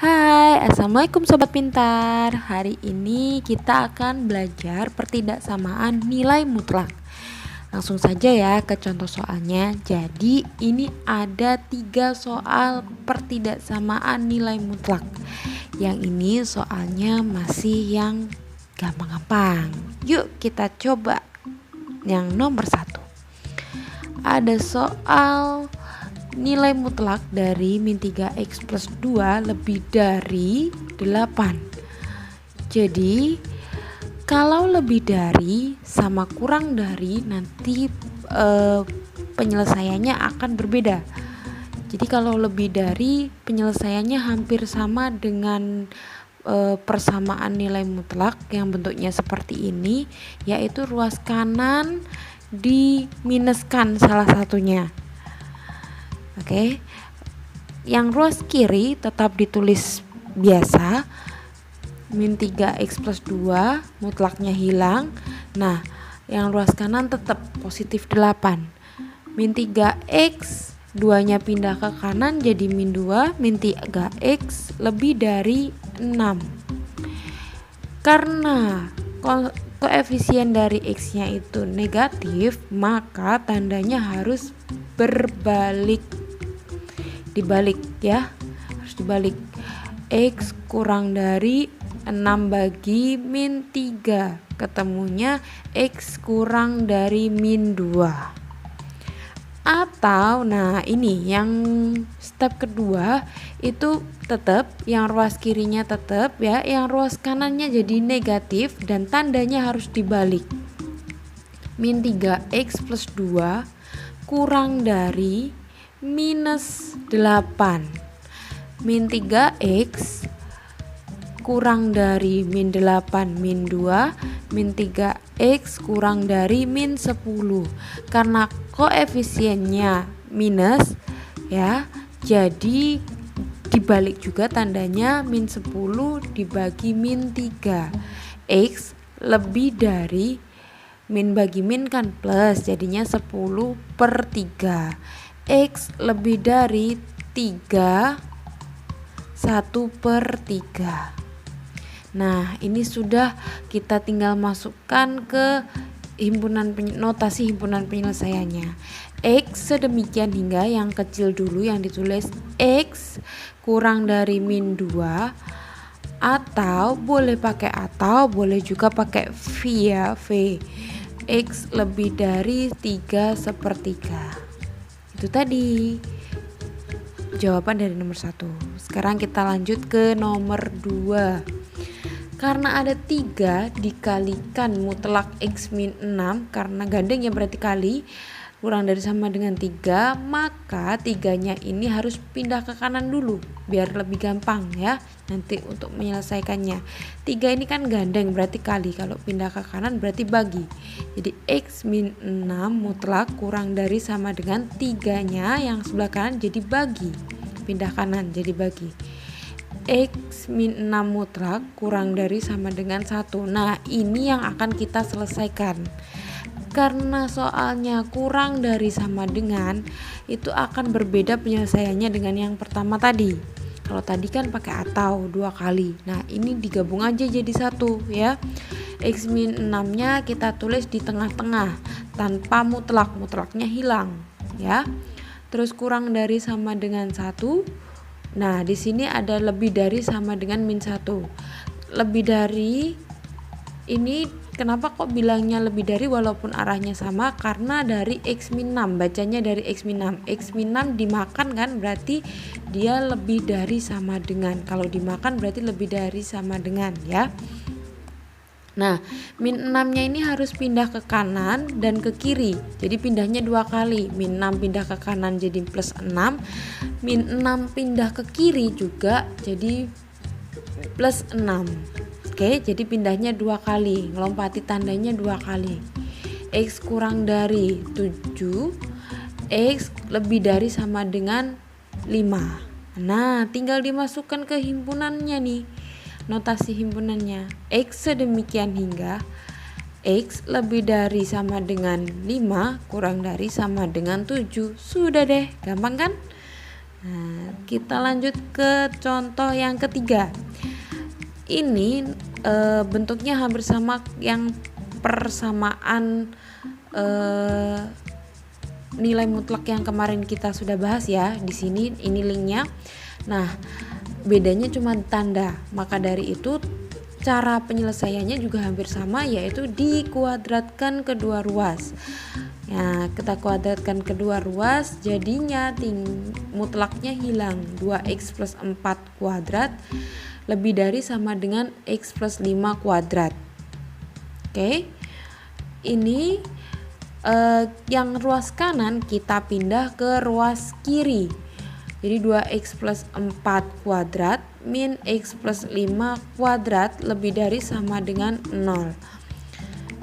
Hai, assalamualaikum sobat pintar. Hari ini kita akan belajar pertidaksamaan nilai mutlak. Langsung saja ya ke contoh soalnya. Jadi ini ada 3 soal pertidaksamaan nilai mutlak. Yang ini soalnya masih yang gampang-gampang. Yuk kita coba. Yang nomor 1. Ada soal nilai mutlak dari min 3x plus 2 lebih dari 8. Jadi kalau lebih dari sama kurang dari nanti penyelesaiannya akan berbeda. Jadi kalau lebih dari penyelesaiannya hampir sama dengan persamaan nilai mutlak yang bentuknya seperti ini, yaitu ruas kanan diminuskan salah satunya. Oke. Yang ruas kiri tetap ditulis biasa, min 3x plus 2 mutlaknya hilang. Nah, yang ruas kanan tetap positif 8. Min 3x 2 nya pindah ke kanan jadi min 2, min 3x lebih dari 6. Karena koefisien dari x nya itu negatif, maka tandanya harus berbalik. Dibalik ya, harus dibalik. X kurang dari 6 bagi min 3, ketemunya X kurang dari min 2. Atau nah ini yang step kedua itu tetap yang ruas kirinya tetap ya, yang ruas kanannya jadi negatif dan tandanya harus dibalik. Min 3x plus 2 kurang dari minus 8. Min 3x kurang dari min 8 min 2, min 3x kurang dari min 10. Karena koefisiennya minus ya, jadi dibalik juga tandanya min 10 dibagi min 3. X lebih dari min bagi min kan plus, jadinya 10 per 3. X lebih dari 3, 1 per 3. Nah, ini sudah kita tinggal masukkan ke notasi himpunan penyelesaiannya. X sedemikian hingga yang kecil dulu yang ditulis X kurang dari min 2, atau boleh pakai atau boleh juga pakai V ya, V. X lebih dari 3 sepertiga. Itu tadi jawaban dari nomor 1. Sekarang kita lanjut ke nomor 2. Karena ada 3 dikalikan mutlak x min 6, karena gandeng ya berarti kali, kurang dari sama dengan 3, maka 3-nya ini harus pindah ke kanan dulu biar lebih gampang ya nanti untuk menyelesaikannya. 3 ini kan gandeng berarti kali, kalau pindah ke kanan berarti bagi. Jadi x min 6 mutlak kurang dari sama dengan 3-nya yang sebelah kanan jadi bagi, pindah kanan jadi bagi. X min 6 mutlak kurang dari sama dengan 1. Nah, ini yang akan kita selesaikan. Karena soalnya kurang dari sama dengan, itu akan berbeda penyelesaiannya dengan yang pertama tadi. Kalau tadi kan pakai atau 2 kali. Nah, ini digabung aja jadi 1 ya. X min 6-nya kita tulis di tengah-tengah tanpa mutlak, mutlaknya hilang ya. Terus kurang dari sama dengan 1. Nah, di sini ada lebih dari sama dengan min 1. Lebih dari ini kenapa kok bilangnya lebih dari walaupun arahnya sama? Karena dari x min 6, bacanya dari x min 6. X min 6 dimakan kan berarti dia lebih dari sama dengan. Kalau dimakan berarti lebih dari sama dengan ya. Nah, min 6-nya ini harus pindah ke kanan dan ke kiri. Jadi pindahnya 2 kali. Min 6 pindah ke kanan jadi plus 6. Min 6 pindah ke kiri juga jadi plus 6. Oke, jadi pindahnya 2 kali. Ngelompati tandanya 2 kali. X kurang dari 7. X lebih dari sama dengan 5. Nah, tinggal dimasukkan ke himpunannya nih. Notasi himpunannya X sedemikian hingga X lebih dari sama dengan 5 kurang dari sama dengan 7. Sudah deh, gampang kan? Nah, kita lanjut ke contoh yang ketiga. Ini bentuknya hampir sama yang persamaan nilai mutlak yang kemarin kita sudah bahas ya. Di sini ini linknya. Nah, bedanya cuma tanda. Maka dari itu cara penyelesaiannya juga hampir sama, yaitu dikuadratkan kedua ruas. Nah, kita kuadratkan kedua ruas, jadinya mutlaknya hilang. 2x plus 4 kuadrat lebih dari sama dengan x plus 5 kuadrat. Oke, ini yang ruas kanan kita pindah ke ruas kiri. Jadi 2x plus 4 kuadrat min x plus 5 kuadrat lebih dari sama dengan 0.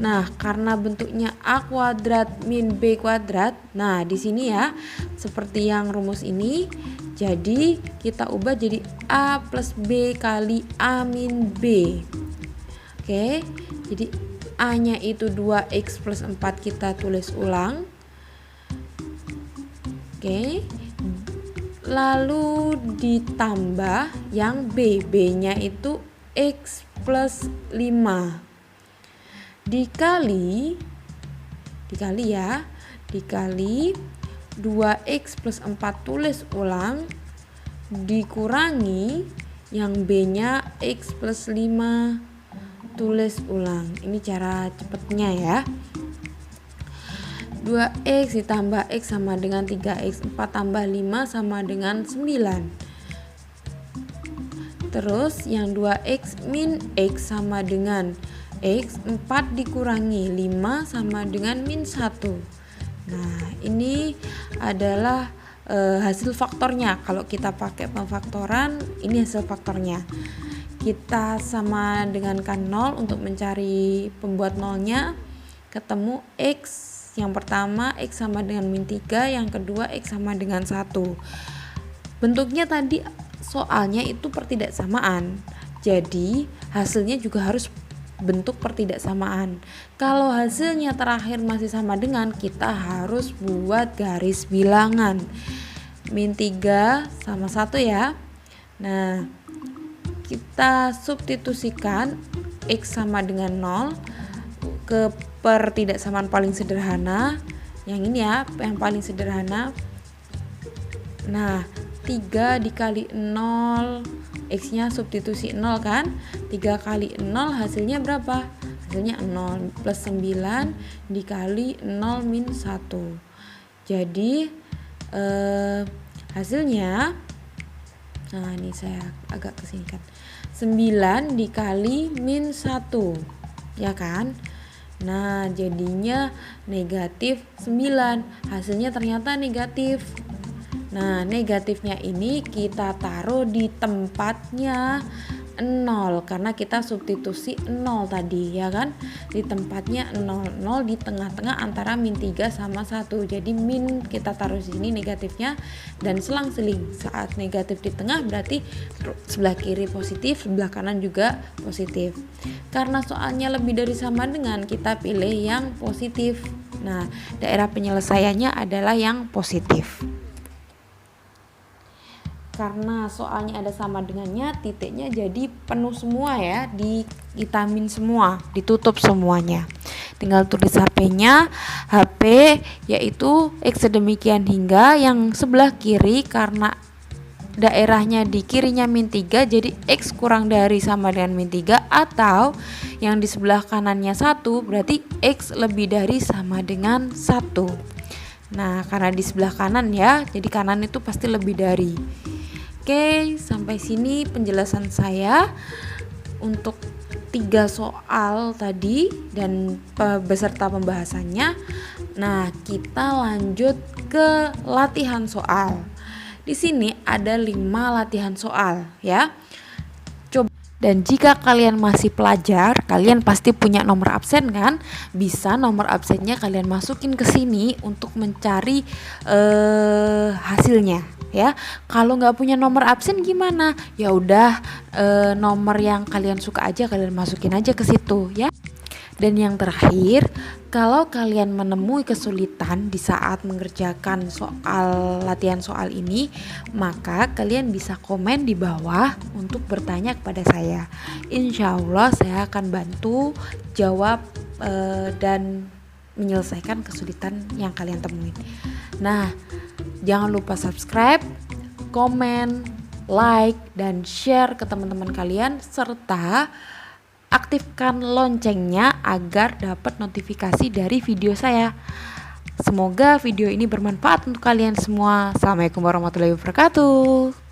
Nah, karena bentuknya a kuadrat min b kuadrat, nah di sini ya, seperti yang rumus ini, jadi kita ubah jadi a plus b kali a min b. Oke, jadi a-nya itu 2x plus 4 kita tulis ulang. Oke, lalu ditambah yang b-nya itu x plus 5 dikali 2x plus 4 tulis ulang dikurangi yang b-nya x plus 5 tulis ulang. Ini cara cepatnya ya. 2x ditambah x sama dengan 3x, 4 tambah 5 sama dengan 9. Terus yang 2x min x sama dengan x, 4 dikurangi 5 sama dengan min 1. Nah, ini adalah hasil faktornya. Kalau kita pakai pemfaktoran, ini hasil faktornya. Kita sama dengankan 0 untuk mencari pembuat nolnya. Ketemu x, yang pertama x sama dengan min 3, yang kedua x sama dengan 1. Bentuknya tadi soalnya itu pertidaksamaan. Jadi hasilnya juga harus bentuk pertidaksamaan. Kalau hasilnya terakhir masih sama dengan, kita harus buat garis bilangan. Min 3 sama 1 ya. Nah, kita substitusikan x sama dengan 0 ke pertidaksamaan paling sederhana. Yang ini ya, yang paling sederhana. Nah, 3 dikali 0, x-nya substitusi 0 kan, 3 kali 0 hasilnya berapa? Hasilnya 0 plus 9 dikali 0 min 1. Jadi hasilnya, nah ini saya agak kesinikan, 9 dikali min 1 ya kan. Nah, jadinya negatif 9. Hasilnya ternyata negatif. Nah, negatifnya ini kita taruh di tempatnya 0 karena kita substitusi 0 tadi ya kan. Di tempatnya 0, 0 di tengah-tengah antara min 3 sama 1. Jadi min kita taruh di sini negatifnya dan selang-seling. Saat negatif di tengah berarti sebelah kiri positif, sebelah kanan juga positif. Karena soalnya lebih dari sama dengan, kita pilih yang positif. Nah, daerah penyelesaiannya adalah yang positif. Karena soalnya ada sama dengannya, titiknya jadi penuh semua ya, dihitamin semua, ditutup semuanya. Tinggal tulis HP-nya, HP yaitu X sedemikian hingga, yang sebelah kiri karena daerahnya di kirinya min 3, jadi X kurang dari sama dengan min 3, atau yang di sebelah kanannya 1, berarti X lebih dari sama dengan 1. Nah, karena di sebelah kanan ya, jadi kanan itu pasti lebih dari. Oke, sampai sini penjelasan saya untuk 3 soal tadi dan beserta pembahasannya. Nah, kita lanjut ke latihan soal. Di sini ada 5 latihan soal ya. Coba, dan jika kalian masih pelajar, kalian pasti punya nomor absen kan? Bisa nomor absennya kalian masukin ke sini untuk mencari hasilnya. Ya, kalau nggak punya nomor absen gimana? Ya udah, nomor yang kalian suka aja kalian masukin aja ke situ ya. Dan yang terakhir, kalau kalian menemui kesulitan di saat mengerjakan latihan soal ini, maka kalian bisa komen di bawah untuk bertanya kepada saya. Insya Allah saya akan bantu jawab dan menyelesaikan kesulitan yang kalian temuin. Nah, jangan lupa subscribe, komen, like, dan share ke teman-teman kalian, serta aktifkan loncengnya agar dapat notifikasi dari video saya. Semoga video ini bermanfaat untuk kalian semua. Assalamualaikum warahmatullahi wabarakatuh.